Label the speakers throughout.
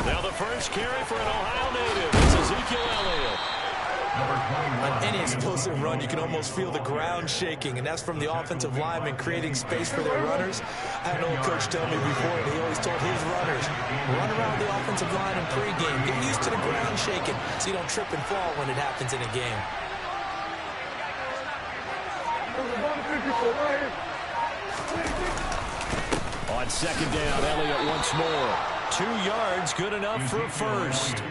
Speaker 1: Now the first carry for an Ohio native. It's Ezekiel Elliott.
Speaker 2: On any explosive run, you can almost feel the ground shaking, and that's from the offensive linemen creating space for their runners. I had an old coach tell me before, and he always told his runners, run around the offensive line in pregame. Get used to the ground shaking so you don't trip and fall when it happens in a game.
Speaker 1: On second down, Elliott once more. 2 yards, good enough for a first.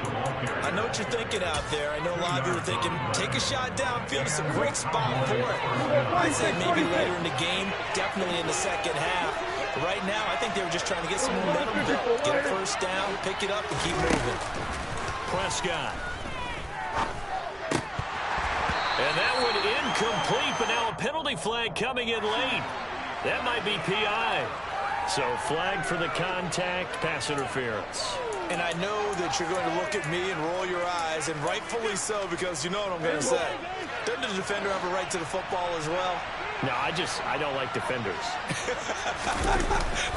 Speaker 2: I know what you're thinking out there. I know a lot of you are thinking, take a shot downfield. It's a great spot for it. I say maybe later in the game, definitely in the second half. But right now, I think they were just trying to get some momentum built, get a first down, pick it up, and keep moving.
Speaker 1: Prescott. And that one incomplete, but now a penalty flag coming in late. That might be PI. So flag for the contact, pass interference.
Speaker 2: And I know that you're going to look at me and roll your eyes, and rightfully so, because you know what I'm going to say. Doesn't the defender have a right to the football as well?
Speaker 1: No, I don't like defenders.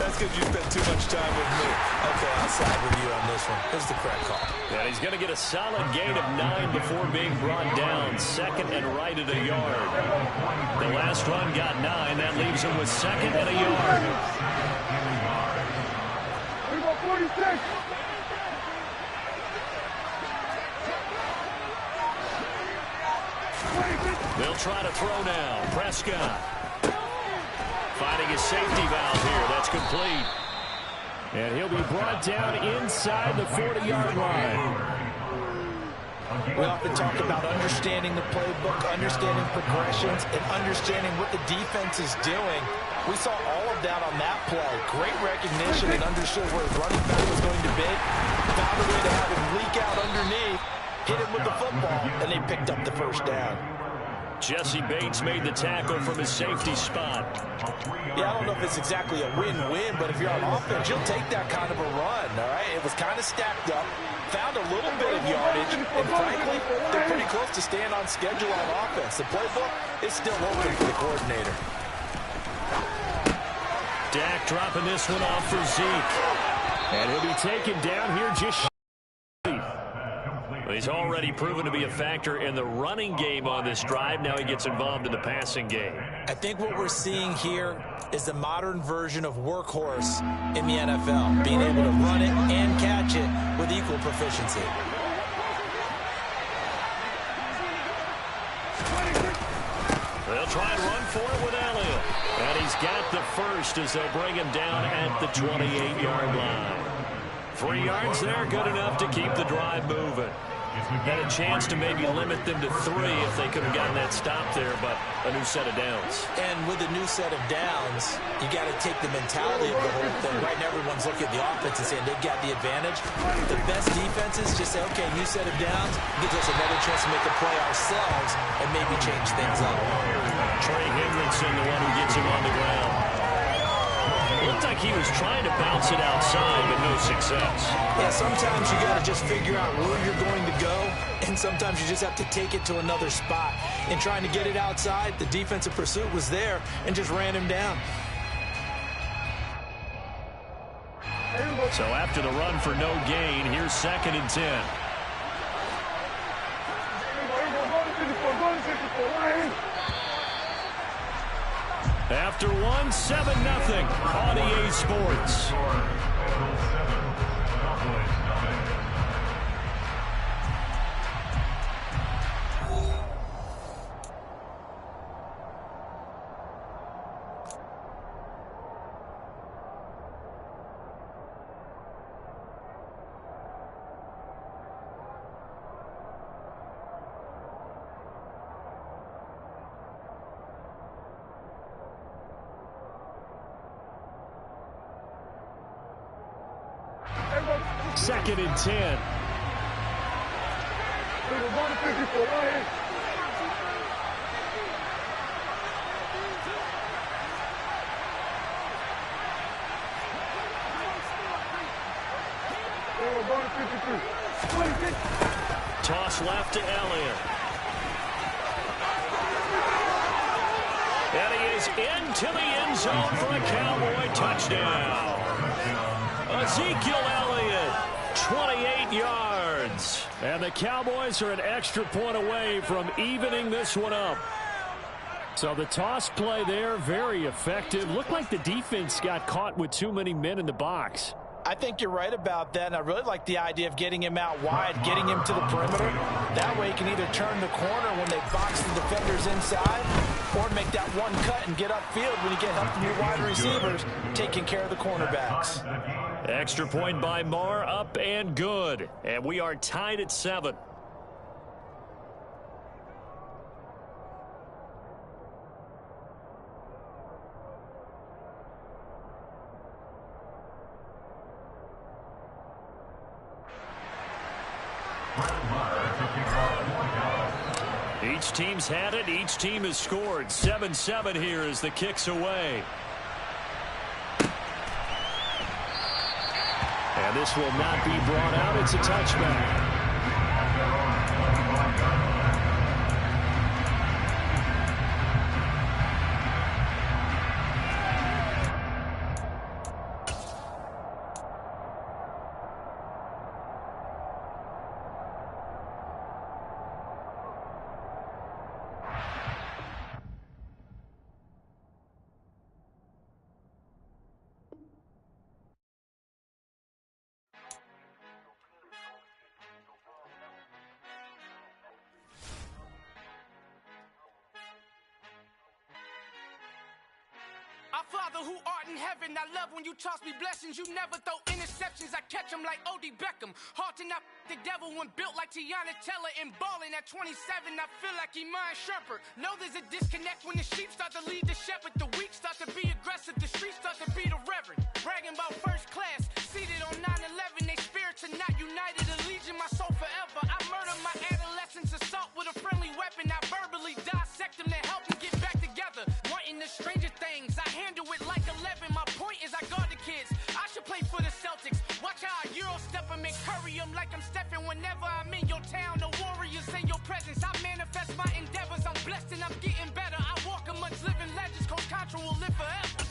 Speaker 2: That's because you spent too much time with me. Okay, I'll side with you on this one. Here's the correct call.
Speaker 1: And he's going to get a solid gain of 9 before being brought down. Second and right at a yard. The last run got 9. That leaves him with second and a yard.
Speaker 3: 46.
Speaker 1: They'll try to throw now. Prescott finding his safety valve here. That's complete. And he'll be brought down inside the 40-yard line.
Speaker 2: We often talk about understanding the playbook, understanding progressions, and understanding what the defense is doing. We saw all of that on that play. Great recognition and understood where his running back was going to be. Found a way to have him leak out underneath, hit him with the football, and they picked up the first down.
Speaker 1: Jesse Bates made the tackle from his safety spot.
Speaker 2: Yeah, I don't know if it's exactly a win-win, but if you're on offense, you'll take that kind of a run, all right? It was kind of stacked up, found a little bit of yardage, and frankly, they're pretty close to staying on schedule on offense. The playbook is still open for the coordinator.
Speaker 1: Dak dropping this one off for Zeke. And he'll be taken down here just he's already proven to be a factor in the running game on this drive. Now he gets involved in the passing game.
Speaker 2: I think what we're seeing here is the modern version of workhorse in the NFL, being able to run it and catch it with equal proficiency.
Speaker 1: They'll try and run for it with Elliott. And he's got the first as they'll bring him down at the 28-yard line. 3 yards there, good enough to keep the drive moving. Had a chance to maybe limit them to 3 if they could have gotten that stop there, but a new set of downs.
Speaker 2: And with a new set of downs, you got to take the mentality of the whole thing. Right now, everyone's looking at the offense and saying they've got the advantage. The best defenses just say, okay, new set of downs, gives us another chance to make a play ourselves and maybe change things up.
Speaker 1: Trey Hendrickson, the one who gets him on the ground. Looked like he was trying to bounce it outside, but no success.
Speaker 2: Yeah, sometimes you got to just figure out where you're going to go, and sometimes you just have to take it to another spot. In trying to get it outside, the defensive pursuit was there and just ran him down.
Speaker 1: So after the run for no gain, here's 2nd and 10. After 1, 7-0 on EA Sports. Second and 10. Toss left to Elliott. And he is into the end zone for a Cowboy touchdown. Ezekiel Elliott, 28 yards. And the Cowboys are an extra point away from evening this one up. So the toss play there, very effective. Looked like the defense got caught with too many men in the box.
Speaker 2: I think you're right about that, and I really like the idea of getting him out wide, getting him to the perimeter. That way he can either turn the corner when they box the defenders inside or make that one cut and get upfield when you get help from your wide receivers taking care of the cornerbacks.
Speaker 1: Extra point by Marr, up and good. And we are tied at 7. Each team's had it. Each team has scored. 7-7 here as the kick's away. And this will not be brought out. It's a touchback.
Speaker 4: Our Father who art in heaven, I love when you toss me blessings. You never throw interceptions, I catch them like O.D. Beckham. Hard to not the devil when built like Tiana Teller. And balling at 27, I feel like Iman Shumpert. Know there's a disconnect when the sheep start to lead the shepherd. The weak start to be aggressive, the streets start to be the reverend. Bragging about first class, seated on 9/11. They spirits are not united, a legion, my soul forever. I murder my adolescence, assault with a friendly weapon. I verbally dissect them to help them get back together. Wanting the stranger things, I handle it like 11. My point is I guard the kids. I should play for the Celtics. Watch how I Euro step them and curry them like I'm stepping. Whenever I'm in your town, the Warriors in your presence. I manifest my endeavors. I'm blessed and I'm getting better. I walk amongst living legends. Coach Contra will live forever.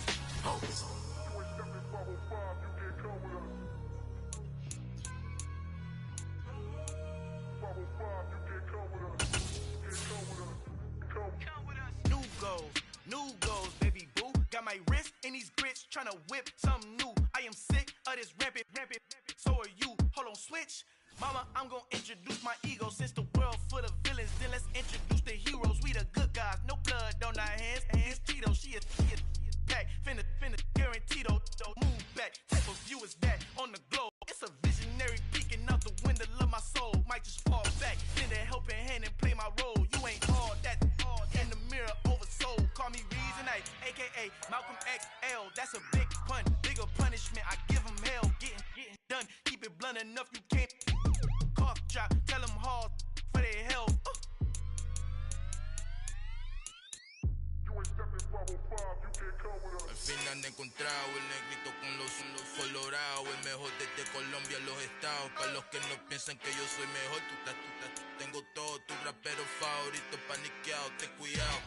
Speaker 4: New goals, baby boo. Got my wrist in these grits, tryna whip something new. I am sick of this rampant. So are you. Hold on, switch. Mama, I'm gonna introduce my ego. Since the world full of villains, then let's introduce the heroes. We the good guys, no blood on our hands. Hands Tito, she is back. Finna, guaranteed. Move back. Type of view is that on the globe. It's a visionary peeking out the window of my soul. Might just fall back. Lend a helping hand and play my role. You ain't all that. In the mirror, oversold. Call me Reason A, a.k.a. Malcolm XL. That's a big pun. Bigger punishment. I give him hell. Getting done. Keep it blunt enough. You can't cough drop. Tell them hard for their health.
Speaker 5: Al fin han encontrado el negrito con los colorados, el mejor desde Colombia, los estados. Para los que no piensan que yo soy mejor, tengo todo, tu rapero favorito paniqueado, ten cuidado.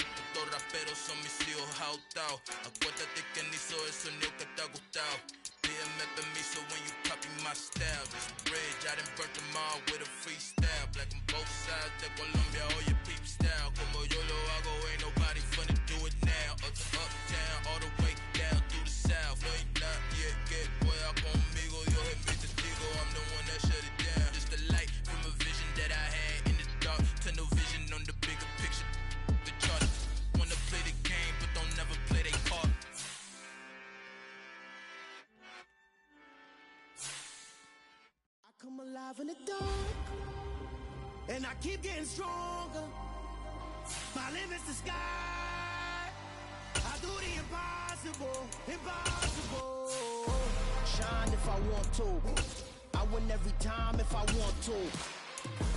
Speaker 5: Estos raperos son mis hijos jautados. Acuérdate que ni hizo el sonido que te ha gustado. Pídeme permiso when you copy my style. This bridge, I done burnt them all with a freestyle. Black on both sides de Colombia, oye peep style. Como yo lo hago, ain't nobody finna do it now. Uptown, all the way down through the south. No hay nadie que pueda conmigo, Dios es mi testigo. I'm the one that shut it down. Just the light from a vision that I had in the dark. Tunnel vision on the bigger picture. The chart. Wanna play the game, but don't never play their part.
Speaker 6: Come alive in the dark, and I keep getting stronger. My limit's the sky. I do the impossible. Shine if I want to. I win every time if I want to.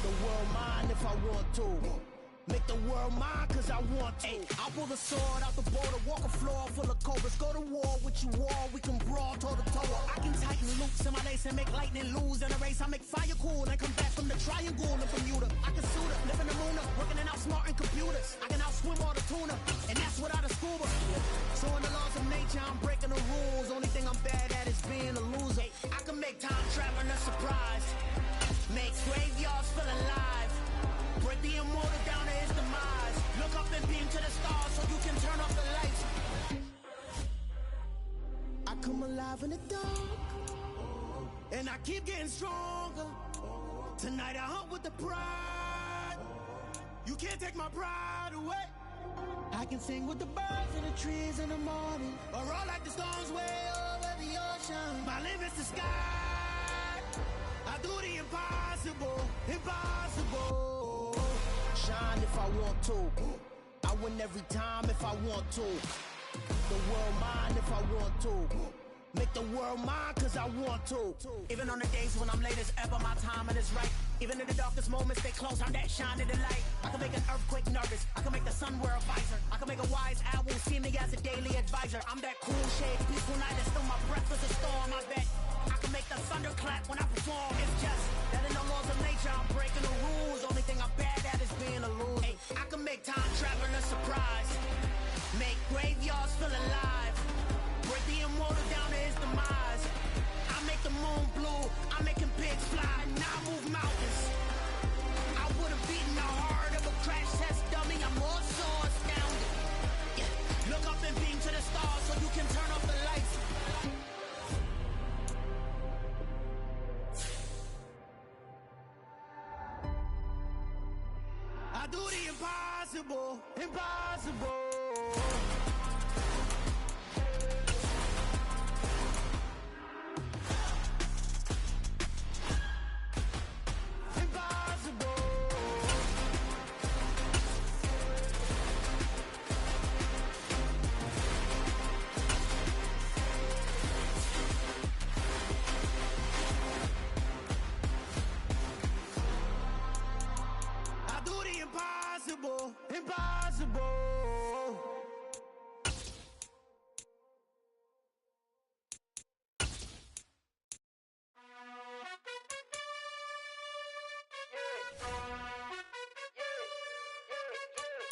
Speaker 6: The world mine if I want to. Make the world mine cause I want to. I pull the sword out the border, walk a floor full of cobras. Go to war with you all, we can brawl toe to toe. I can tighten loops in my lace and make lightning lose in a race. I make fire cool and come back from the triangle in Bermuda. I can suit up, live in the moon up, working and outsmarting computers. I can outswim all the tuna, and that's without a scuba. in the dark, and I keep getting stronger. Tonight I hunt with the pride. You can't take my pride away. I can sing with the birds and the trees in the morning, or roll like the storms way over the ocean. My limit's the sky. I do the impossible, impossible. Shine if I want to. I win every time if I want to. The world mine if I want to. Make the world mine cause I want to. Even on the days when I'm late as ever, my timing is right. Even in the darkest moments, stay close, I'm that shine of the light. I can make an earthquake nervous, I can make the sun wear a visor. I can make a wise owl see me as a daily advisor. I'm that cool shade, peaceful night, and still my breath is a storm. I bet I can make the thunder clap when I perform. It's just that in the laws of nature, I'm breaking the rules. Only thing I'm bad at is being a loser. Hey, I can make time traveling a surprise. Make graveyards feel alive. Break the immortal down to his demise. I make the moon blue, I'm making pigs fly, and I move mountains. I would've beaten the heart of a crash test dummy. I'm more so astounded. Yeah. Look up and beam to the stars so you can turn off the lights. I do the impossible, impossible. Impossible.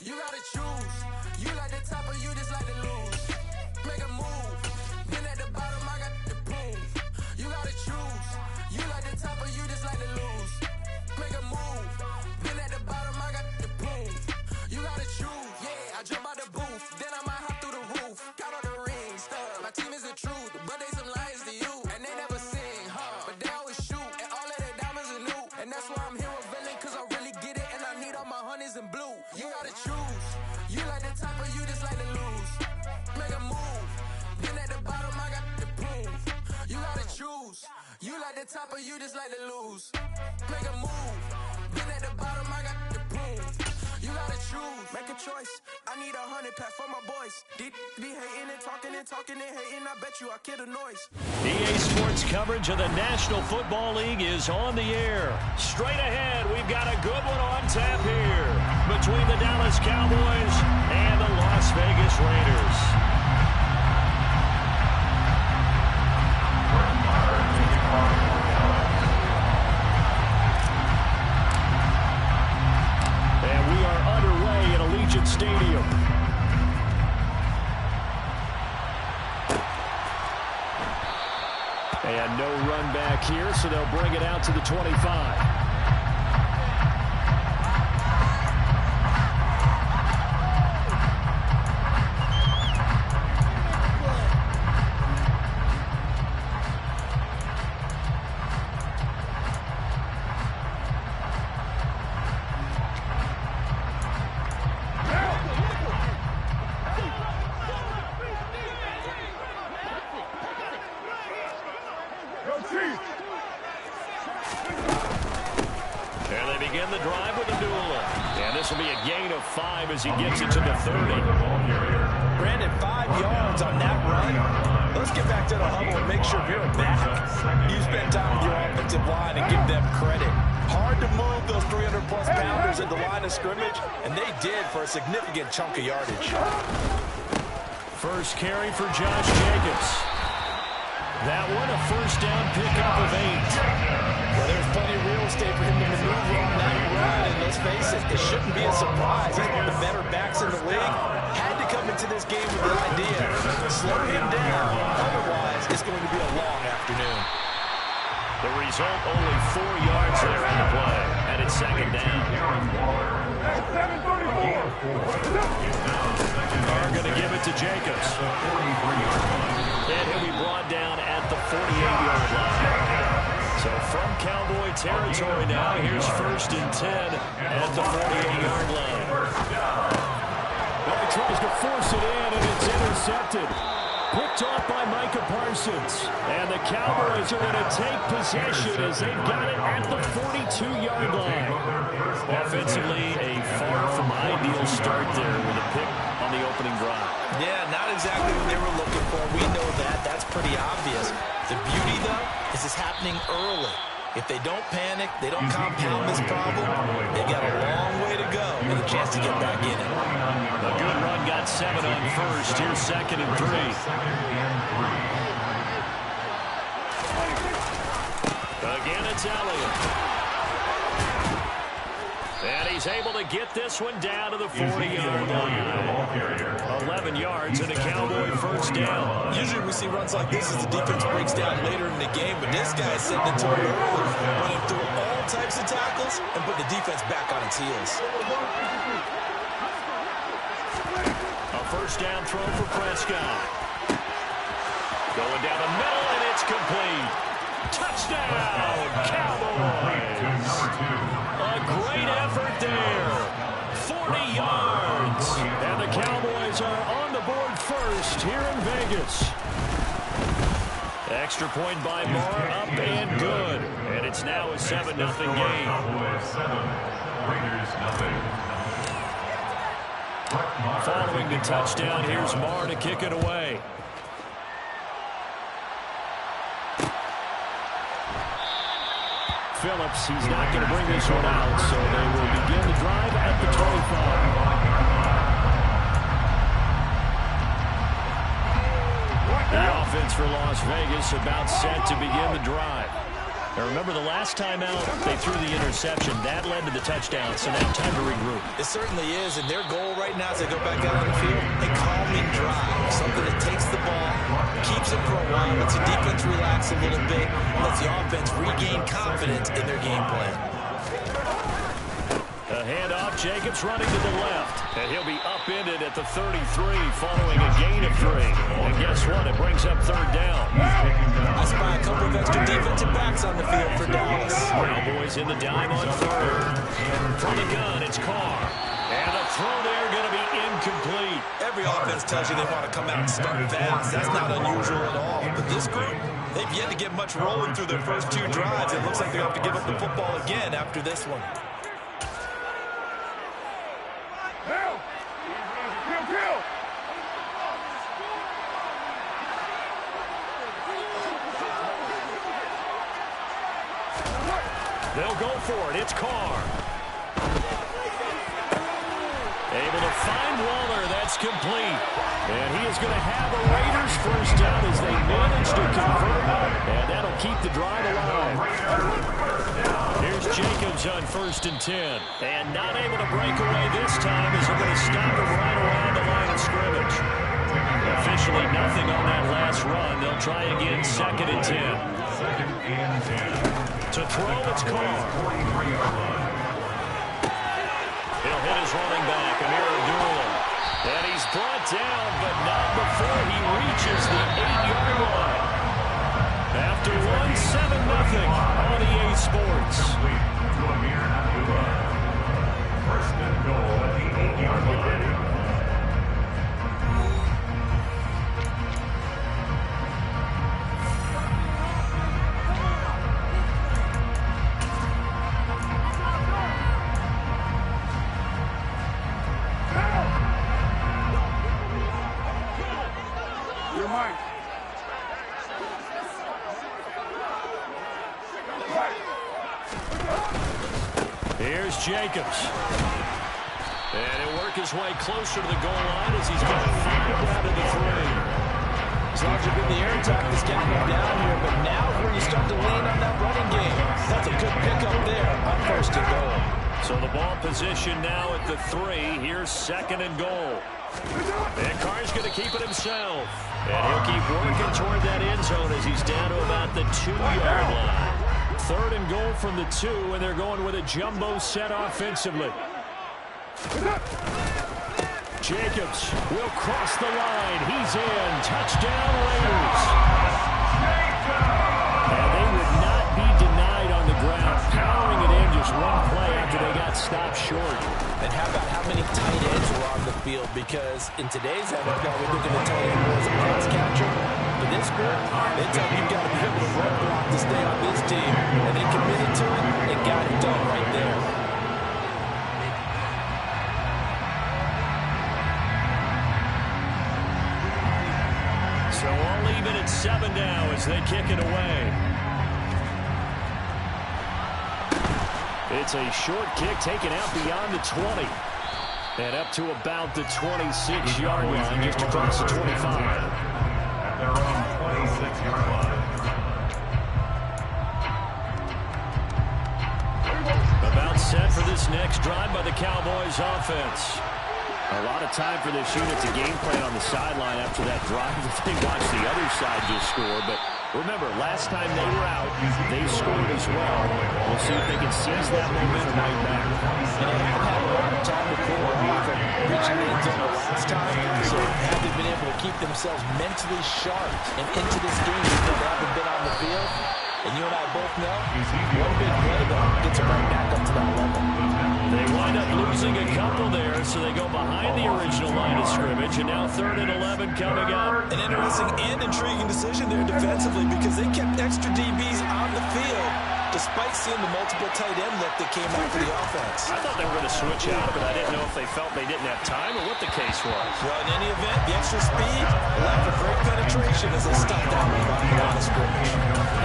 Speaker 5: You gotta choose. You like the top or you just like to lose. Make a move. Been at the bottom, I got the proof. You gotta choose. You like the top or you just like to lose. Make a move. Been at the bottom, I got the proof. You gotta choose. Yeah, I jump out the booth. Then I might hop through the roof. Got all the rings, stuff. My team is the truth, but they some liars to you. And they never sing, but they always shoot. And all of their diamonds are new. And that's why I'm here with villain, cause I really get it. And I need all my honeys in blue. You gotta choose. You like the top or you just like to lose. Make a move. Been at the bottom, I got the proof. You gotta choose. You like the top or you just like to lose. Make a move. Been at the bottom, I got the proof. You gotta choose. Make a choice. I need 100 pack for my boys. Be hating and talking and talking and hating. I bet you I kill the noise.
Speaker 1: EA Sports coverage of the National Football League is on the air. Straight ahead, we've got a good one on tap here between the Dallas Cowboys and the Las Vegas Raiders. And we are underway at Allegiant Stadium. And no run back here, so they'll bring it out to the 25. And they begin the drive with a duel. And this will be a gain of 5 as he gets it to the 30.
Speaker 2: Brandon, 5 yards on that run. Let's get back to the huddle and make sure you're back. You spend time with your offensive line and give them credit. Hard to move those 300-plus pounders at the line of scrimmage, and they did for a significant chunk of yardage.
Speaker 1: First carry for Josh Jacobs. That one a first down pickup of 8.
Speaker 2: Well, there's plenty of real estate for him to maneuver on that run, and let's face it, it shouldn't be a surprise. He's one of the better backs in the league. Had to come into this game with the idea, slow him down, otherwise it's going to be a long afternoon.
Speaker 1: The result, only 4 yards there in the play. and it's second down. They're going to give it to Jacobs. And he'll be brought down at the 48-yard line. So from Cowboy territory now, here's 1st and 10 at the 48-yard line.
Speaker 7: Well, he tries to force it in, and it's intercepted. Picked off by Micah Parsons. And the Cowboys are going to take possession as they've got it at the 42-yard line.
Speaker 1: Offensively, a far from ideal start there with a pick on the opening drive.
Speaker 2: Yeah, not exactly what they were looking for. We know that. That's pretty obvious. The beauty, though, is it's happening early. If they don't panic, they don't compound this problem, they got a long way to go and a chance to get back in it.
Speaker 1: A good run got 7 on first. Here's 2nd and 3. Again, it's Elliott. And he's able to get this one down to the 40-yard line. 11 yards and a Cowboy first down.
Speaker 2: Usually we see runs like this as the defense breaks down later in the game, but this guy is setting it to it early, running through all types of tackles and put the defense back on its heels.
Speaker 1: A first down throw for Prescott. Going down the middle, and it's complete. Touchdown, Cowboys. A great effort there. 40 yards. And the Cowboys are on the board first here in Vegas. Extra point by Moore, up and good. And it's now a 7-0 game. Following the touchdown, here's Moore to kick it away. Phillips, he's not going to bring this one out, so they will begin the drive at the 25. The offense for Las Vegas about set to begin the drive. Now remember, the last time out, they threw the interception. That led to the touchdown, so now time to regroup.
Speaker 2: It certainly is, and their goal right now as they go back out on the field, a calming drive, something that takes the ball, keeps it for a while, lets the defense relax a little bit, and lets the offense regain confidence in their game plan.
Speaker 1: A handoff, Jacobs running to the left, and he'll be upended at the 33 following a gain of 3. And guess what? It brings up 3rd down.
Speaker 2: I spy a couple of extra defensive backs on the field for Dallas.
Speaker 1: Cowboys in the dime on 3rd. From the gun, it's Carr. And a throw there going to be incomplete.
Speaker 2: Every offense tells you they want to come out and start fast. That's not unusual at all. But this group, they've yet to get much rolling through their first 2 drives. It looks like they're going to have to give up the football again after this one.
Speaker 1: They'll go for it. It's Carr. Able to find Waller. That's complete. And he is going to have a Raiders first down as they manage to convert. And that'll keep the drive alive. Here's Jacobs on 1st and 10. And not able to break away this time as they're going to stop him right around the line of scrimmage. Officially nothing on that last run. They'll try again 2nd and 10. To throw, it's Carr. He'll hit his running back, Amir Abdullah. And he's brought down, but not before he reaches the 8-yard line. After 1-7-0 on EA Sports.
Speaker 3: First and goal at the 8-yard line.
Speaker 1: Here's Jacobs. And he'll work his way closer to the goal line as he's got 5 out of the 3.
Speaker 2: As long as you're in the air attack, it's getting him down here, but now is where you start to lean on that running game. That's a good pickup there on 1st and goal.
Speaker 1: So the ball position now at the 3. Here's 2nd and goal. And Carr's going to keep it himself. And he'll keep working toward that end zone as he's down to about the 2-yard line.
Speaker 7: 3rd and goal from the 2, and they're going with a jumbo set offensively. Jacobs will cross the line. He's in. Touchdown, Raiders. And they would not be denied on the ground, powering it in just one play after they got stopped short.
Speaker 2: And how about how many tight ends were on the field? Because in today's NFL, we're looking at tight end more as a pass catcher. For this group, they tell you you've got to be able to run block to stay on this team. And they committed to it and got it done right there.
Speaker 7: So all even at 7 now as they kick it away. It's a short kick taken out beyond the 20. And up to about the 26-yard line, just across the 25.
Speaker 3: At their own 26-yard line.
Speaker 7: About set for this next drive by the Cowboys offense. A lot of time for this unit to game plan on the sideline after that drive that they watched the other side just score. But remember, last time they were out, they scored as well. We'll see if they can seize that momentum right back.
Speaker 2: And they have had a lot of time to pull it off and reaching the end zone the last time. So have they been able to keep themselves mentally sharp and into this game even though they haven't been on the field? And you and I both know, one big play, though, gets them right back up to that level.
Speaker 7: They wind up losing a couple there, so they go behind the original line of scrimmage, and now 3rd and 11 coming up.
Speaker 2: An interesting and intriguing decision there defensively because they kept extra DBs on the field despite seeing the multiple tight end lift that came out for the offense.
Speaker 7: I thought they were going to switch out, but I didn't know if they felt they didn't have time or what the case was.
Speaker 2: Well, in any event, the extra speed allowed for great penetration as they stuck down the line of scrimmage.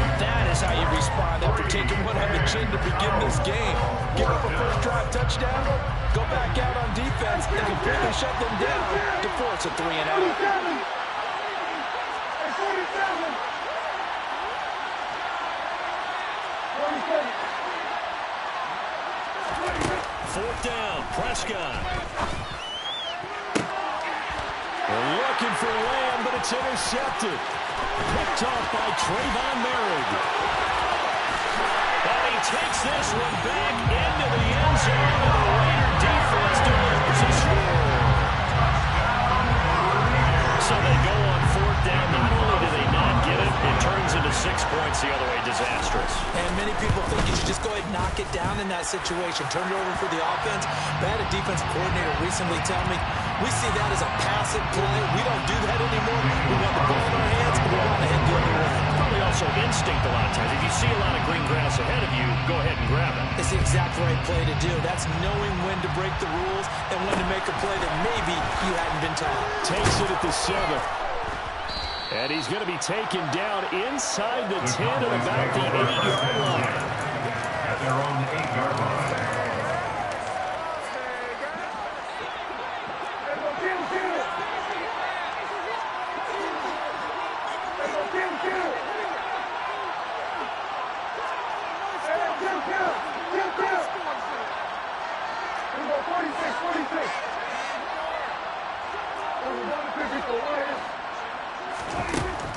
Speaker 2: And that is how you respond after taking one on the chin to begin this game. Give up a first drive touchdown, go back out on defense, and completely shut them down to force a 3-and-out.
Speaker 7: 4th down, Prescott. They're looking for Lamb, but it's intercepted. Picked off by Trayvon Merrick. And he takes this one back into the end zone, and the Raider defense delivers a score. So they go on 4th down. Not only do they not get it, it turns into 6 points the other way. Disastrous.
Speaker 2: And many people think you should just go ahead and knock it down in that situation. Turn it over for the offense. I had a defensive coordinator recently tell me, we see that as a passive play. We don't do that anymore. We want the ball in our hands, and we want to head the other way.
Speaker 7: Probably also instinct a lot of times. If you see a lot of green grass ahead of you, go ahead and grab it.
Speaker 2: It's the exact right play to do. That's knowing when to break the rules and when to make a play that maybe you hadn't been taught.
Speaker 7: Takes it at the 7. And he's going to be taken down inside the 10 at about the 8-yard line.
Speaker 3: At their own 8-yard line.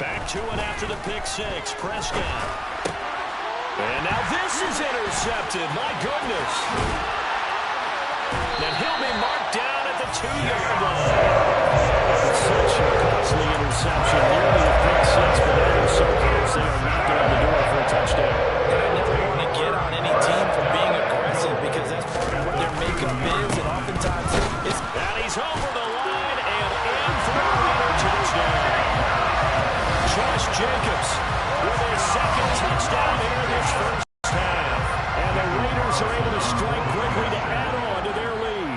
Speaker 7: Back to it after the pick 6. Prescott. And now this is intercepted. My goodness. And he'll be marked down at the 2-yard line. Such a costly interception. Nearly a pick 6, but that is so close. They are knocking on the door for a touchdown.
Speaker 2: And I never want to get on any team for being aggressive because that's part of what they're making bids, and oftentimes it's...
Speaker 7: And he's over the line and in for a Raider touchdown. Josh Jacobs with his 2nd touchdown here in this first half. And the Raiders are able to strike quickly to add on to their lead.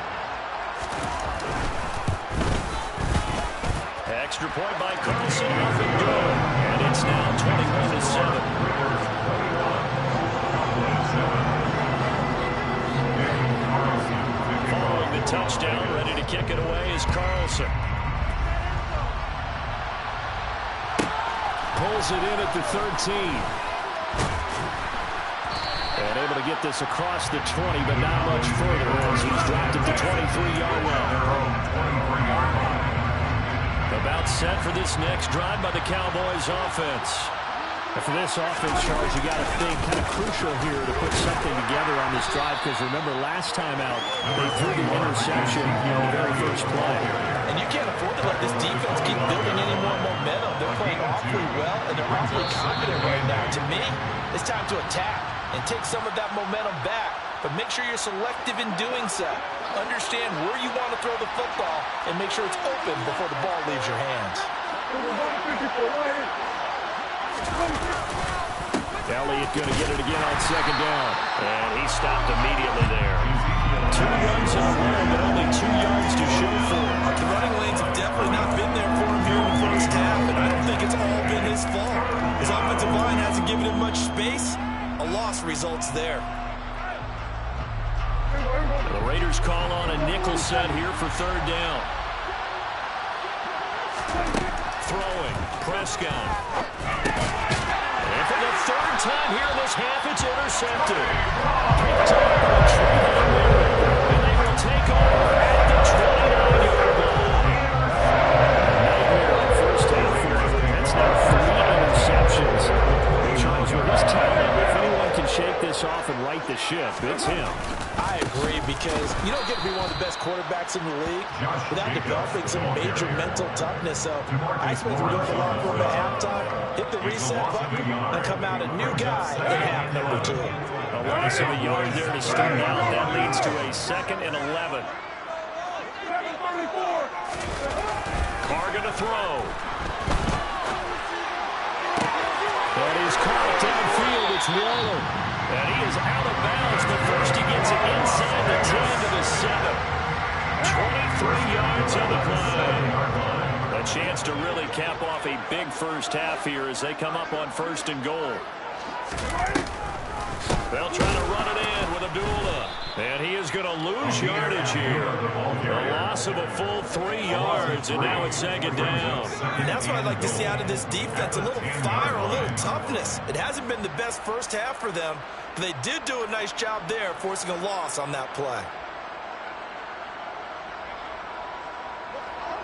Speaker 7: Extra point by Carlson, off and good. And it's now 21-7. Following the touchdown, ready to kick it away is Carlson. Pulls it in at the 13. And able to get this across the 20, but not much further as he's dropped at the 23-yard line. About set for this next drive by the Cowboys offense. And for this offense, Charles, you got to think kind of crucial here to put something together on this drive, because remember last time out, they threw the interception in the very first play.
Speaker 2: And you can't afford to let this defense keep building any more momentum. They're playing awfully well, and they're awfully confident right now. To me, it's time to attack and take some of that momentum back. But make sure you're selective in doing so. Understand where you want to throw the football and make sure it's open before the ball leaves your hands.
Speaker 7: Elliott going to get it again on second down.
Speaker 1: And he stopped immediately there.
Speaker 7: 2 runs in a row, but only 2 yards to show for it.
Speaker 2: The running lanes have definitely not been there for him here in the first half, and I don't think it's all been his fault. His offensive line hasn't given him much space. A loss results there.
Speaker 1: The Raiders call on a nickel set here for third down. Throwing, Prescott. And for the third time here in this half, it's intercepted. Picked up by Trayvon Mullen. And they will take over at the 29-yard line.
Speaker 7: Nightmare on first half. That's now 3 interceptions. Charles, with his talent, if anyone can shake this off and right the ship, it's him.
Speaker 2: I agree, because you don't get to be one of the best quarterbacks in the league without developing some major mental toughness. So I expect him to go to the locker room at halftime, hit the reset button, and come out a new guy in half number 2.
Speaker 1: A loss of a yard there to start out. That leads to a 2nd and 11. Carr going to throw.
Speaker 7: That is caught downfield. It's Waller.
Speaker 1: And he is out of bounds, but first he gets it inside the 10 to the 7. 23 yards on the play. A chance to really cap off a big first half here as they come up on 1st and goal. They'll try to run it in with Abdullah. And he is going to lose yardage here. A loss of a full 3 yards, and now it's 2nd down.
Speaker 2: And that's what I'd like to see out of this defense, a little fire, a little toughness. It hasn't been the best first half for them, but they did do a nice job there, forcing a loss on that play.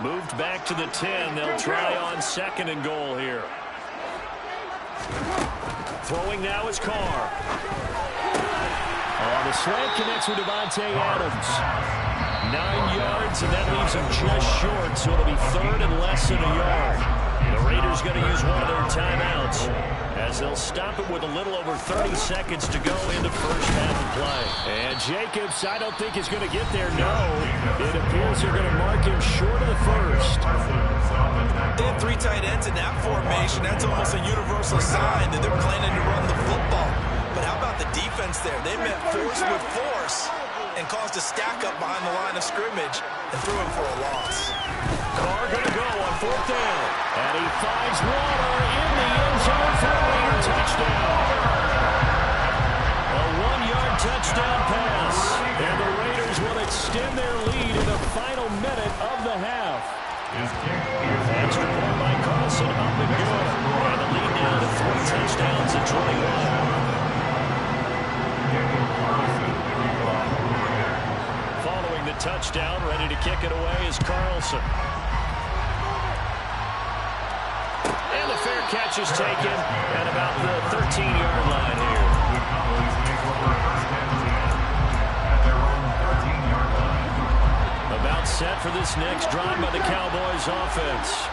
Speaker 1: Moved back to the 10. They'll try on 2nd and goal here. Throwing now is Carr.
Speaker 7: The slant connects with Devontae Adams. 9 yards, and that leaves him just short, so it'll be 3rd and less than a yard.
Speaker 1: The Raiders going to use one of their timeouts as they'll stop it with a little over 30 seconds to go into first half of play.
Speaker 7: And Jacobs, I don't think is going to get there, no. It appears they're going to mark him short of the first.
Speaker 2: They have 3 tight ends in that formation. That's almost a universal sign that they're planning to run the football. But how about the defense there? They met force with force and caused a stack up behind the line of scrimmage and threw him for a loss.
Speaker 1: Carr going to go on 4th down.
Speaker 7: And he finds Waller in the end zone for a Raider touchdown.
Speaker 1: A 1-yard touchdown pass.
Speaker 7: And the Raiders will extend their lead in the final minute of the half.
Speaker 1: Extra point by Carlson, up and good. And the lead now to 3 touchdowns at 21. Following the touchdown, ready to kick it away is Carlson. And the fair catch is taken at about the 13-yard line here. About set for this next drive by the Cowboys offense.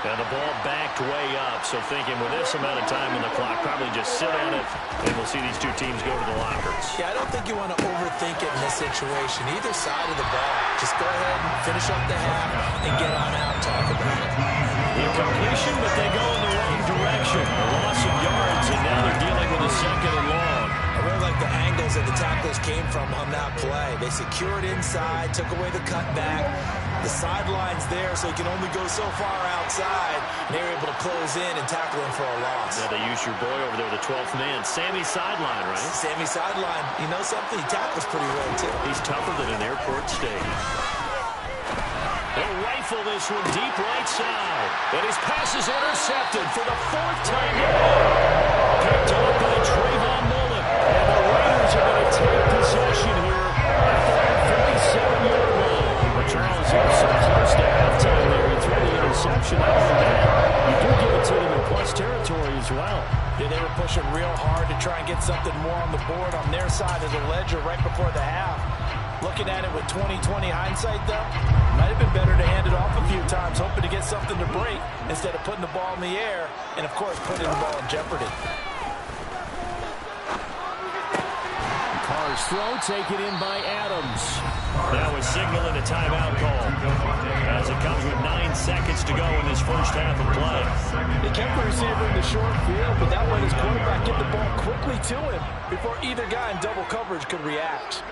Speaker 1: And the ball backed way up, so thinking with this amount of time on the clock, probably just sit on it, and we'll see these 2 teams go to the lockers.
Speaker 2: Yeah, I don't think you want to overthink it in this situation, either side of the ball. Just go ahead and finish up the half and get on out and talk about it.
Speaker 1: Incompletion, but they go in the wrong direction. A loss of yards, and now they're dealing with a 2nd and long.
Speaker 2: I really like the angles that the tacklers came from on that play. They secured inside, took away the cutback. The sideline's there, so he can only go so far outside. And they were able to close in and tackle him for a loss.
Speaker 1: Yeah, they used your boy over there, the 12th man. Sammy Sideline, right?
Speaker 2: Sammy Sideline. You know something? He tackles pretty well, too.
Speaker 1: He's tougher than an airport steak. They'll rifle this one deep right side. And his pass is intercepted for the 4th time today. Picked up by Trayvon Mullen. And the Raiders are going to take possession here at the 47-yard line. But Charles, he was so close to halftime there. He threw the interception. Not only that, you do give it to them in plus territory as well.
Speaker 2: to try and get something more on the board on their side of the ledger right before the half. Looking at it with 20/20 hindsight, though, might have been better to hand it off a few times, hoping to get something to break instead of putting the ball in the air and, of course, putting the ball in jeopardy.
Speaker 7: Carr's throw taken in by Adams.
Speaker 1: That was signaling a timeout call as it comes with 9 seconds to go in this first half of play.
Speaker 2: They kept the receiver in the short field, but that let his quarterback get the ball quickly to him before either guy in double coverage could react.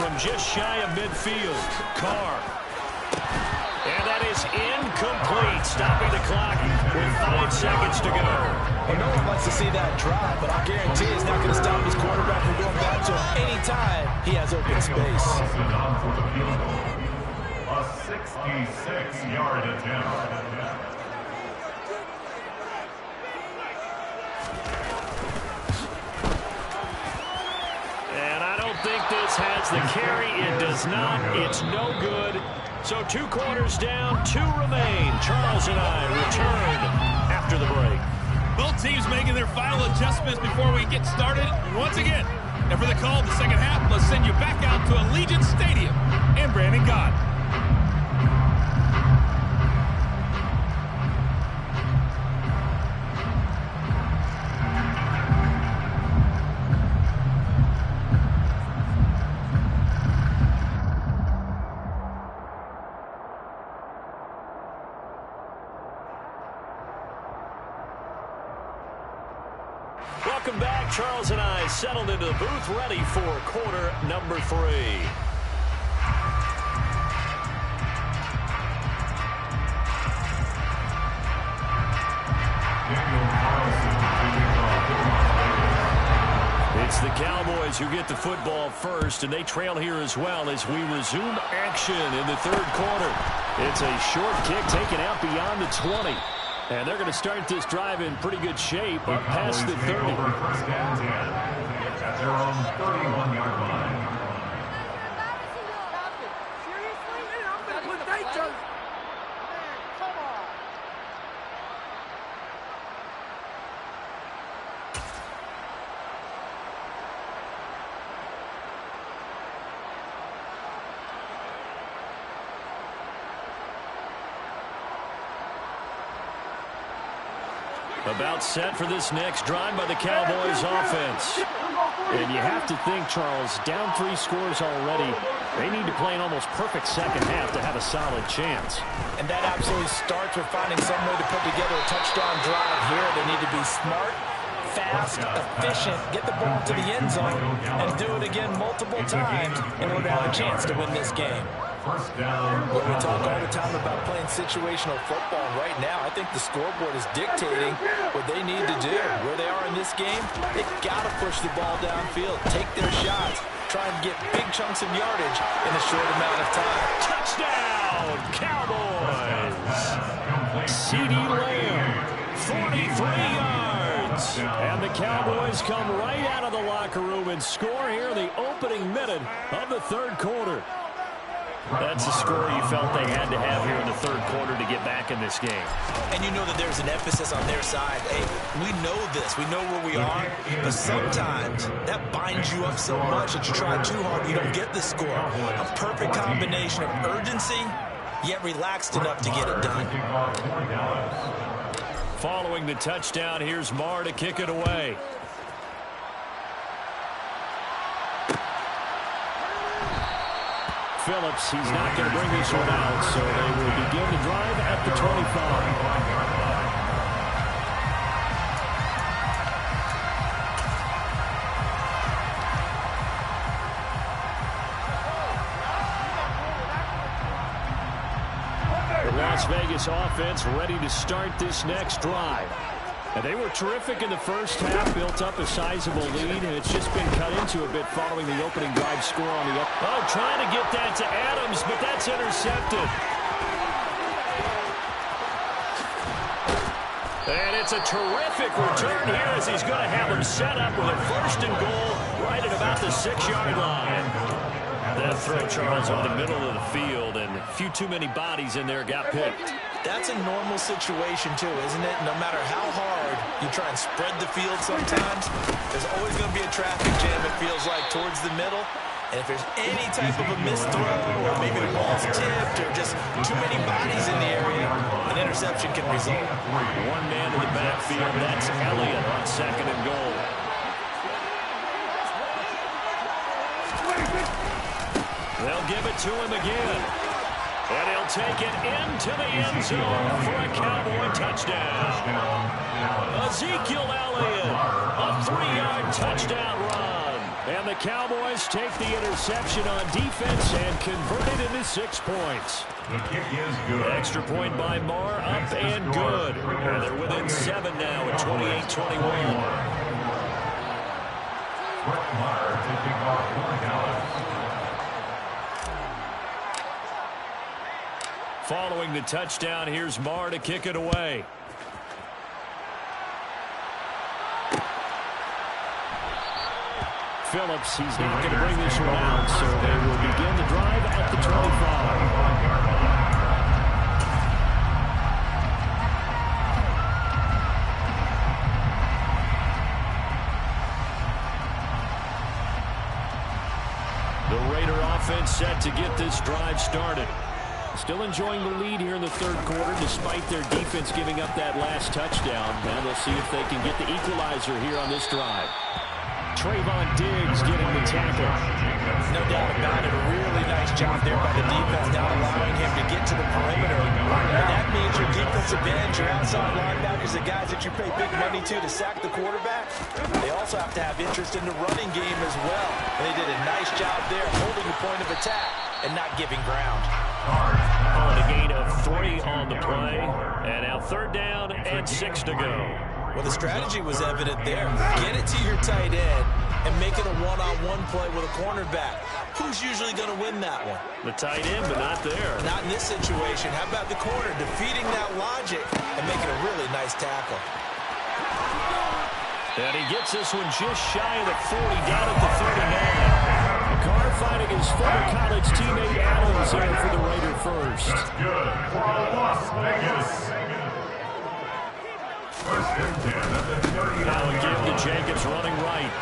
Speaker 1: From just shy of midfield, Carr. And that is incomplete, stopping the clock with 5 seconds to go.
Speaker 2: Well, no one likes to see that drop, but I'll guarantee he's not going to stop his quarterback from going back to him anytime he has open space.
Speaker 3: A 66-yard attempt.
Speaker 1: Think this has the carry. It does not. It's no good. So 2 quarters down, 2 remain. Charles and I return after the break.
Speaker 8: Both teams making their final adjustments before we get started. And once again, and for the call of the second half, let's send you back out to Allegiant Stadium and Brandon God.
Speaker 1: Welcome back. Charles and I settled into the booth, ready for quarter number 3. It's the Cowboys who get the football first, and they trail here as well as we resume action in the third quarter. It's a short kick taken out beyond the 20. And they're going to start this drive in pretty good shape past the 30.
Speaker 3: First and 10 at their own 31-yard line.
Speaker 1: About set for this next drive by the Cowboys offense.
Speaker 7: And you have to think, Charles, down 3 scores already. They need to play an almost perfect second half to have a solid chance.
Speaker 2: And that absolutely starts with finding some way to put together a touchdown drive here. They need to be smart, fast, efficient, get the ball to the end zone, and do it again multiple times in order to have a chance to win this game.
Speaker 3: First down.
Speaker 2: Well, we talk all the time about playing situational football. Right now, I think the scoreboard is dictating what they need to do. Where they are in this game, they've got to push the ball downfield, take their shots, try and get big chunks of yardage in a short amount of time.
Speaker 1: Touchdown, Cowboys! CeeDee Lamb, 43 yards. And the Cowboys come right out of the locker room and score here in the opening minute of the third quarter. That's the score you felt they had to have here in the third quarter to get back in this game.
Speaker 2: And you know that there's an emphasis on their side. Hey, we know this. We know where we are. But sometimes that binds you up so much that you try too hard, you don't get the score. A perfect combination of urgency, yet relaxed enough to get it done.
Speaker 1: Following the touchdown, here's Marr to kick it away. Phillips, he's not going to bring this one out, so they will begin the drive at the 25. The Las Vegas offense ready to start this next drive. And they were terrific in the first half, built up a sizable lead, and it's just been cut into a bit following the opening drive score on the up. Oh, trying to get that to Adams, but that's intercepted. And it's a terrific return here as he's going to have him set up with a first and goal right at about the 6-yard line. That throw, Charles, on the middle of the field, and a few too many bodies in there got picked.
Speaker 2: That's a normal situation, too, isn't it? No matter how hard you try and spread the field sometimes, there's always going to be a traffic jam, it feels like, towards the middle. And if there's any type of a missed throw or maybe the ball's tipped or just too many bodies in the area, an interception can result.
Speaker 1: One man in the backfield, that's Elliott on 2nd and goal. They'll give it to him again. And he'll take it into the end zone for a Cowboy touchdown. Ezekiel Elliott, a 3-yard touchdown run. And the Cowboys take the interception on defense and convert it into 6 points.
Speaker 3: The kick is good.
Speaker 1: Extra point by Marr, up and good. And they're within 7 now at 28-21.
Speaker 3: Brett Maher taking off 1 down.
Speaker 1: Following the touchdown, here's Marr to kick it away. Phillips, he's not going to bring this one out, so they will begin the drive at the 25. The Raider offense set to get this drive started. Still enjoying the lead here in the 3rd quarter, despite their defense giving up that last touchdown. Now they'll see if they can get the equalizer here on this drive. Trayvon Diggs getting the tackle.
Speaker 2: No doubt about it. A really nice job there by the defense, not allowing him to get to the perimeter. And that means your defensive end, your outside linebackers, the guys that you pay big money to sack the quarterback, they also have to have interest in the running game as well. And they did a nice job there holding the point of attack and not giving ground.
Speaker 1: On a gain of 3 on the play. And now 3rd down and 6 to go.
Speaker 2: Well, the strategy was evident there. Get it to your tight end and make it a one-on-one play with a cornerback. Who's usually going to win that one?
Speaker 1: The tight end, but not there.
Speaker 2: Not in this situation. How about the corner defeating that logic and making a really nice tackle?
Speaker 1: And he gets this one just shy of the 40, down at the 39. Carr finding his former college teammate Adams there for the Raider first.
Speaker 3: That's good for Las Vegas. First and 10 at the 30.
Speaker 1: Now again to Jacobs running right.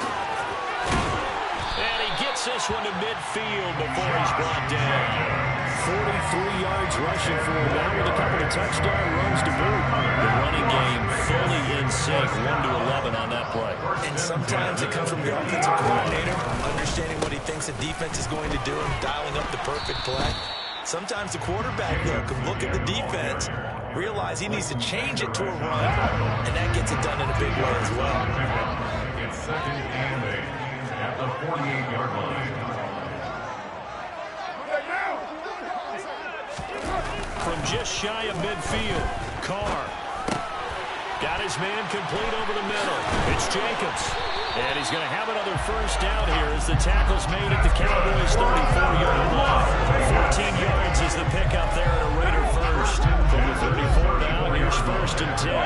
Speaker 1: And he gets this one to midfield before he's brought down. 43 yards rushing for him now with a couple of touchdown runs to boot. The running game fully in sync, 1-11 on that play.
Speaker 2: And sometimes it comes from the offensive coordinator, understanding what he thinks the defense is going to do and dialing up the perfect play. Sometimes the quarterback, though, can look at the defense, realize he needs to change it to a run, and that gets it done in a big way as well.
Speaker 3: It's 2nd and 8 at the 48-yard line.
Speaker 1: From just shy of midfield, Carr got his man complete over the middle. It's Jacobs. And he's going to have another first down here as the tackle's made at the Cowboys' 34-yard line. 14 yards is the pickup there at a Raider first. From the 34 now, here's 1st and 10.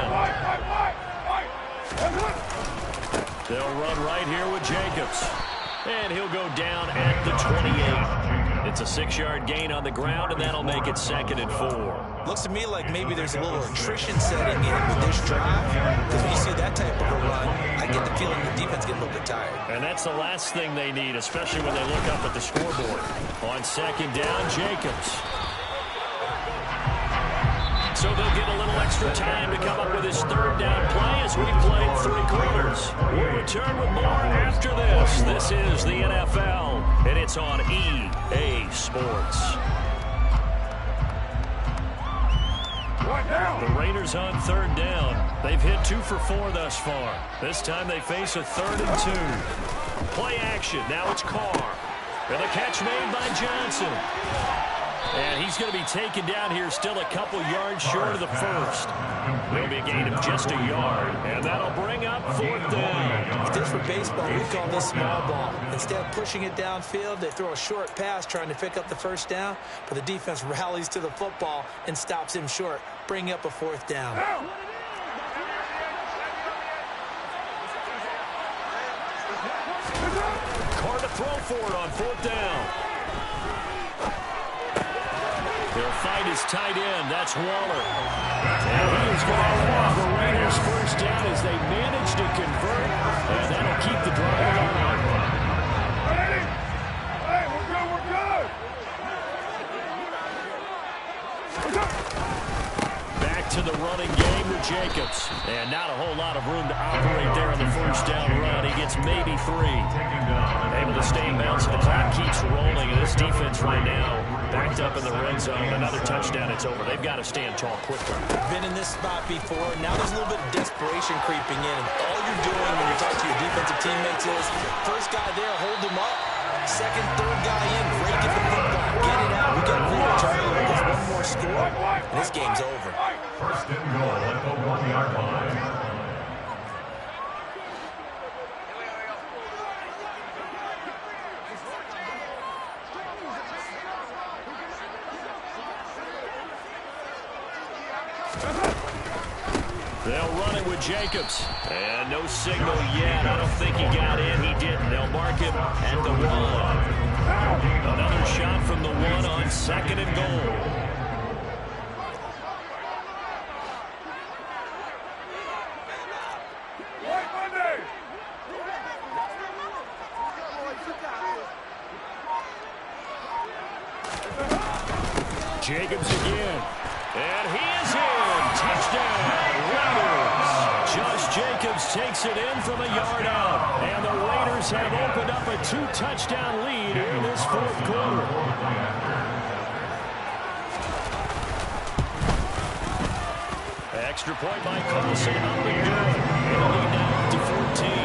Speaker 1: They'll run right here with Jacobs. And he'll go down at the 28. It's a 6-yard gain on the ground, and that'll make it 2nd and 4.
Speaker 2: Looks to me like maybe there's a little attrition setting in with this drive. Because when you see that type of a run, I get the feeling the defense getting a little bit tired.
Speaker 1: And that's the last thing they need, especially when they look up at the scoreboard. On 2nd down, Jacobs. So they'll get a little extra time to come up with his 3rd down play as we played 3 quarters. We'll return with more after this. This is the NFL, and it's on EA Sports. The Raiders on 3rd down. They've hit 2 for 4 thus far. This time they face a 3rd and 2. Play action. Now it's Carr. And the catch made by Johnson. And he's going to be taken down here still a couple yards short of the first. There'll be a gain of just a yard, and that'll bring up 4th down.
Speaker 2: If this were baseball, we call this small ball. Instead of pushing it downfield, they throw a short pass trying to pick up the 1st down, but the defense rallies to the football and stops him short, bringing up a 4th down.
Speaker 1: Carr to throw for it on 4th down. Their fight is tight end. That's Waller. And he is going to have the Raiders first down as they manage to convert. And that'll keep the drive on.
Speaker 3: Ready? Hey, we're good, we're good.
Speaker 1: Back to the running game with Jacobs. And not a whole lot of room to operate there on the first down run. He gets maybe 3. Able to stay in bounds. The clock keeps rolling. And this defense right now backed up in the red zone. Another touchdown, it's over. They've got to stand tall quickly.
Speaker 2: Been in this spot before. Now there's a little bit of desperation creeping in. And all you're doing when you talk to your defensive teammates is first guy there, hold him up. Second, third guy in, break it the football. Get it out. We got to clear turnover. Just one more score, and this game's over.
Speaker 3: First and goal at the 1-yard line.
Speaker 1: They'll run it with Jacobs. And no signal yet. I don't think he got in. He didn't. They'll mark him at the 1. Another shot from the 1 on second and goal. Jacobs again. And he is in. Touchdown, Raiders. Josh Jacobs takes it in from a yard out. And the Raiders have opened up a 2-touchdown lead in this fourth quarter. Extra point by Carlson. Up and good. And the lead now up to 14.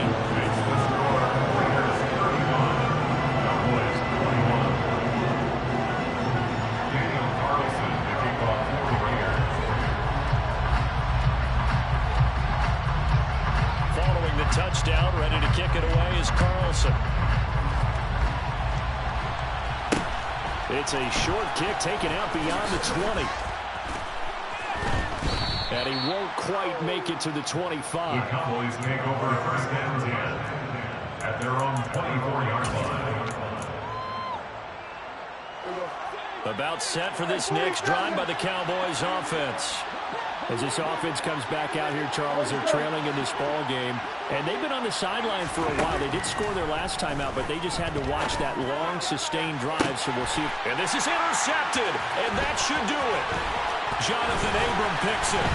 Speaker 1: Touchdown, ready to kick it away is Carlson. It's a short kick taken out beyond the 20. And he won't quite make it to the 25.
Speaker 3: The Cowboys take over first and 10 at their own 24-yard line.
Speaker 1: About set for this next drive by the Cowboys offense. As this offense comes back out here, Charles, they're trailing in this ball game. And they've been on the sideline for a while. They did score their last time out, but they just had to watch that long, sustained drive. So we'll see. And this is intercepted, and that should do it. Jonathan Abram picks it.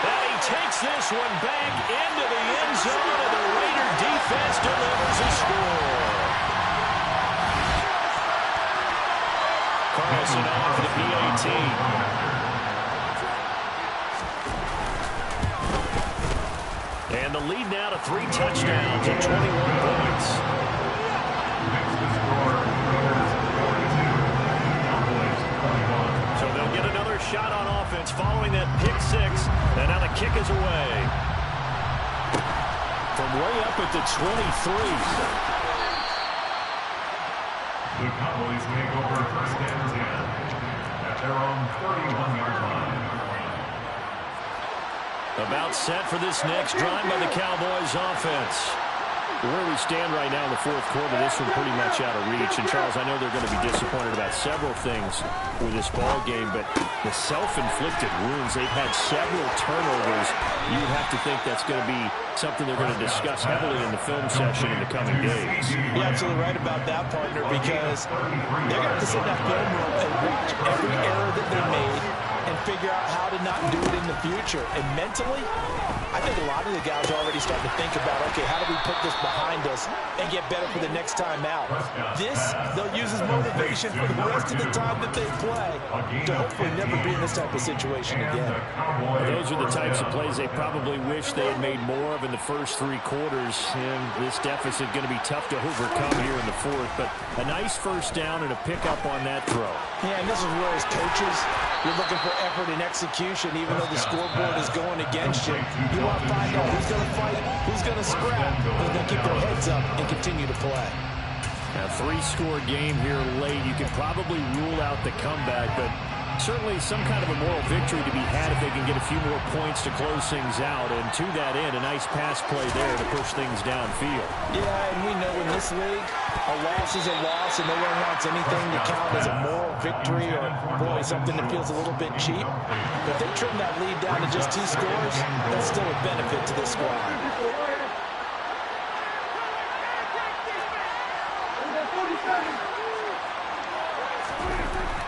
Speaker 1: And he takes this one back into the end zone, and the Raider defense delivers a score. Carlson on for the PAT. And the lead now to 3 touchdowns and 21 points. So they'll get another shot on offense following that pick 6. And now the kick is away. From way up at the 23.
Speaker 3: The Cowboys take over first and 10 at their own 31-yard line.
Speaker 1: About set for this next drive by the Cowboys offense. Where we stand right now in the fourth quarter, this one pretty much out of reach. And, Charles, I know they're going to be disappointed about several things with this ball game, but the self-inflicted wounds, they've had several turnovers. You would have to think that's going to be something they're going to discuss heavily in the film session in the coming days.
Speaker 2: You're absolutely right about that, partner, because they're going to have to sit in that film room and watch every error that they made and figure out how to not do it in the future. And mentally, I think a lot of the guys are already starting to think about, okay, how do we put this behind us and get better for the next time out? This, they'll use as motivation for the rest of the time that they play to hopefully never be in this type of situation again.
Speaker 1: Those are the types of plays they probably wish they had made more of in the first 3 quarters. And this deficit going to be tough to overcome here in the fourth. But a nice first down and a pickup on that throw.
Speaker 2: Yeah, and this is where as coaches, you're looking for effort and execution, even though the scoreboard is going against you. You want to find out who's going to fight, who's going to scrap, who's going to keep their heads up and continue to play.
Speaker 1: A 3-score game here late. You can probably rule out the comeback, but
Speaker 7: Certainly some kind of a moral victory to be had if they can get a few more points to close things out. And to that end, a nice pass play there to push things downfield.
Speaker 2: Yeah, and we know in this league, a loss is a loss, and no one wants anything to count as a moral victory or, boy, something that feels a little bit cheap. But if they trim that lead down to just 2 scores, that's still a benefit to this squad.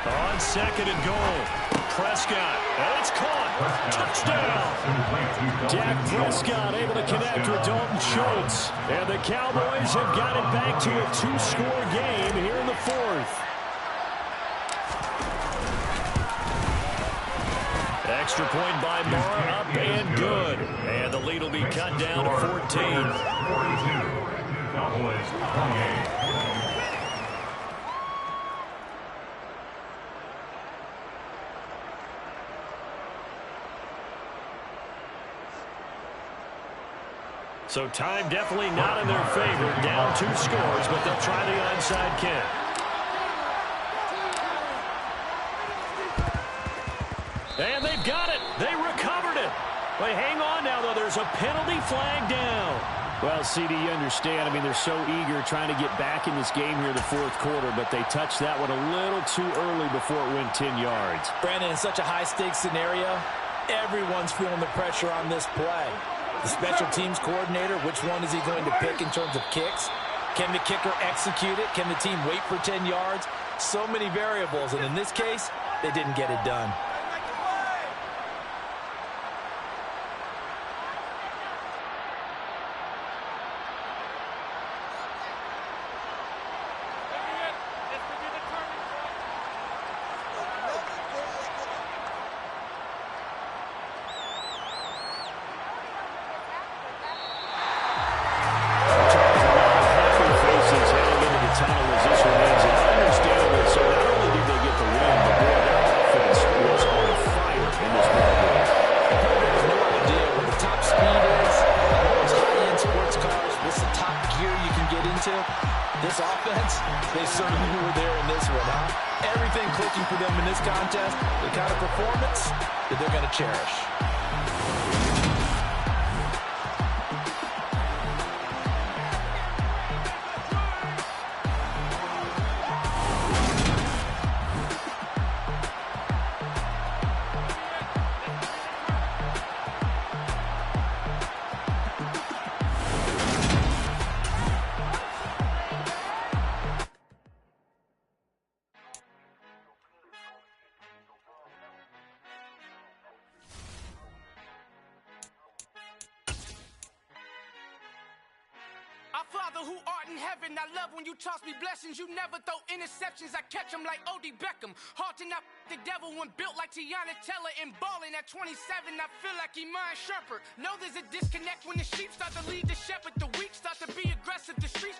Speaker 1: On 2nd and goal, Prescott, and it's caught. Touchdown.
Speaker 7: Dak Prescott able to connect with Dalton Schultz. And the Cowboys have got it back to a 2-score game here in the 4th.
Speaker 1: Extra point by Moore, up and good. And the lead will be cut down to 14.
Speaker 3: 42, Cowboys 28.
Speaker 1: So time definitely not in their favor. Down 2 scores, but they'll try the onside kick. And they've got it. They recovered it. But hang on now, though. There's a penalty flag down.
Speaker 7: Well, CD, you understand. I mean, they're so eager trying to get back in this game here in the 4th quarter, but they touched that one a little too early before it went 10 yards.
Speaker 2: Brandon, in such a high-stakes scenario, everyone's feeling the pressure on this play. The special teams coordinator, which one is he going to pick in terms of kicks? Can the kicker execute it? Can the team wait for 10 yards? So many variables, and in this case, they didn't get it done. This offense, they certainly were there in this one, huh? Everything clicking for them in this contest, the kind of performance that they're going to cherish.
Speaker 4: Our Father who art in heaven, I love when you toss me blessings. You never throw interceptions, I catch them like O.D. Beckham. Hard to not the devil when built like Tiana Teller and balling at 27. I feel like Iman Shumpert. Know there's a disconnect when the sheep start to lead the shepherd. The weak start to be aggressive. The streets